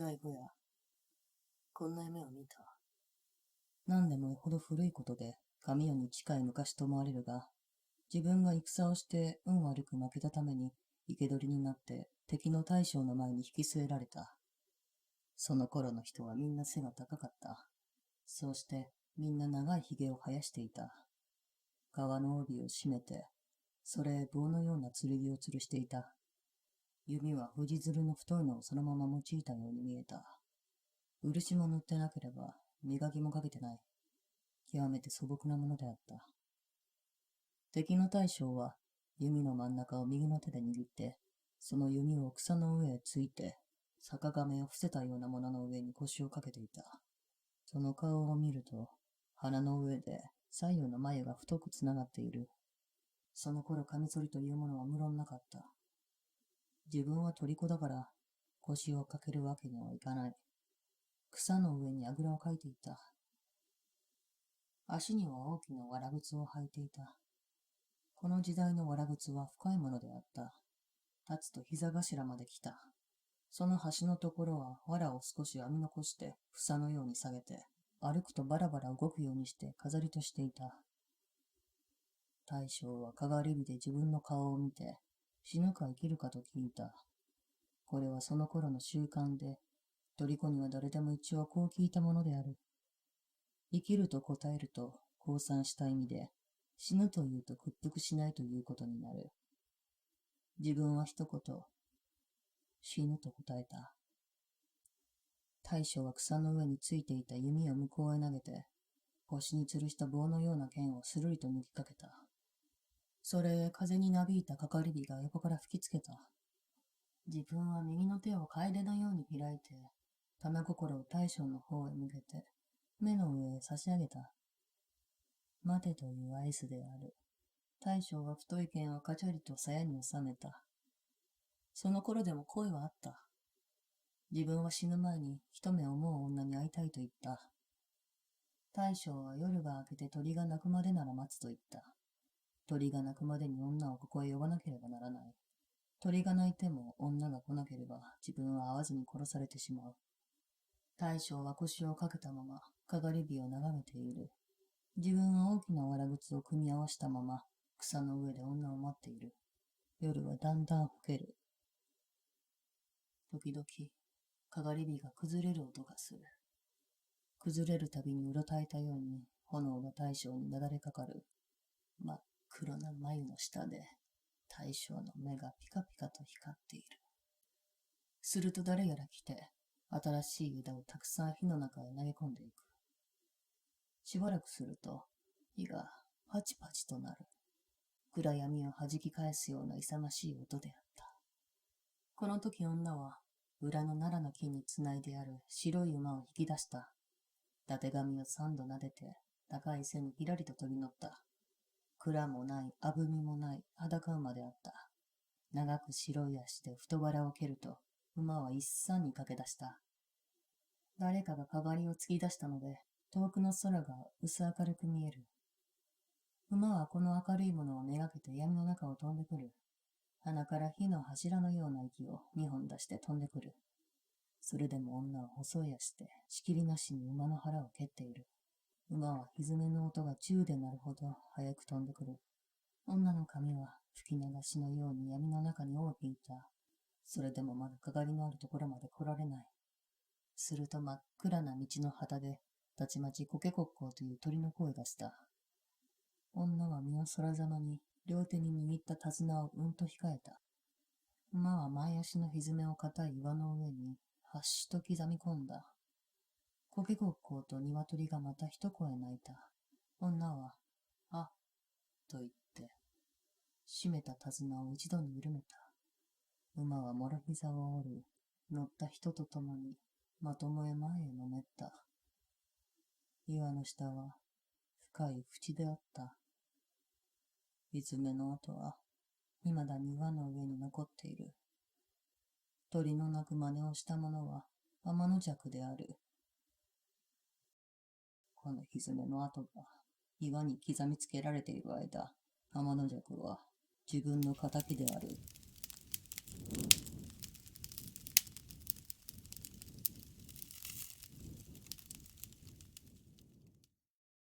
大悟や、こんな夢を見た。何でもほど古いことで、神代に近い昔と思われるが、自分が戦をして運悪く負けたために、生け捕りになって敵の大将の前に引き据えられた。その頃の人はみんな背が高かった。そうしてみんな長い髭を生やしていた。革の帯を締めて、それへ棒のような剣を吊るしていた。弓は藤づるの太いのをそのまま用いたように見えた。漆も塗ってなければ、磨きもかけてない。極めて素朴なものであった。敵の大将は、弓の真ん中を右の手で握って、その弓を草の上へついて、逆亀を伏せたようなものの上に腰をかけていた。その顔を見ると、鼻の上で左右の眉が太くつながっている。その頃カミソリというものは無論なかった。自分は虜だから腰をかけるわけにはいかない。草の上にあぐらをかいていた。足には大きな藁靴を履いていた。この時代の藁靴は深いものであった。立つと膝頭まで来た。その端のところは藁を少し編み残して房のように下げて、歩くとバラバラ動くようにして飾りとしていた。大将はかがり火で自分の顔を見て、死ぬか生きるかと聞いた。これはその頃の習慣で、虜には誰でも一応こう聞いたものである。生きると答えると降参した意味で、死ぬというと屈服しないということになる。自分は一言、死ぬと答えた。大将は草の上についていた弓を向こうへ投げて、腰に吊るした棒のような剣をするりと抜きかけた。それへ風になびいたかかり火が横から吹きつけた。自分は右の手を楓のように開いて、玉心を大将の方へ向けて、目の上へ差し上げた。待てという合図である。大将は太い剣をカチャリと鞘に収めた。その頃でも声はあった。自分は死ぬ前に一目思う女に会いたいと言った。大将は夜が明けて鳥が鳴くまでなら待つと言った。鳥が鳴くまでに女をここへ呼ばなければならない。鳥が鳴いても女が来なければ自分は会わずに殺されてしまう。大将は腰をかけたままかがり火を眺めている。自分は大きな藁靴を組み合わしたまま草の上で女を待っている。夜はだんだん更ける。時々、かがり火が崩れる音がする。崩れるたびにうろたえたように炎が大将になだれかかる。真っ黒な眉の下で大将の目がピカピカと光っている。すると誰やら来て、新しい枝をたくさん火の中へ投げ込んでいく。しばらくすると、火がパチパチとなる。暗闇を弾き返すような勇ましい音であった。この時女は、裏の奈良の木につないである白い馬を引き出した。伊達髪を三度撫でて、高い背にひらりと飛び乗った。蔵もない、あぶみもない、裸馬であった。長く白い足で太腹を蹴ると、馬は一山に駆け出した。誰かがかがりを突き出したので、遠くの空が薄明るく見える。馬はこの明るいものをめがけて闇の中を飛んでくる。鼻から火の柱のような息を二本出して飛んでくる。それでも女は細い足でしきりなしに馬の腹を蹴っている。馬は蹄の音が宙で鳴るほど早く飛んでくる。女の髪は吹き流しのように闇の中に覆っていた。それでもまだかがりのあるところまで来られない。すると真っ暗な道の旗で、たちまちコケコッコーという鳥の声がした。女は身をそらざまに両手に握った手綱をうんと控えた。馬は前足の蹄を固い岩の上にはっしと刻み込んだ。コケコッコーと鶏がまた一声鳴いた。女は、あ、と言って、締めた手綱を一度に緩めた。馬はもろ膝を折る。乗った人と共に、まともへ前へのめった。岩の下は深い淵であった。蹄の跡は、未だに岩の上に残っている。鳥の鳴く真似をした者は天の弱である。この蹄の跡が岩に刻みつけられている間、天の弱は自分の仇である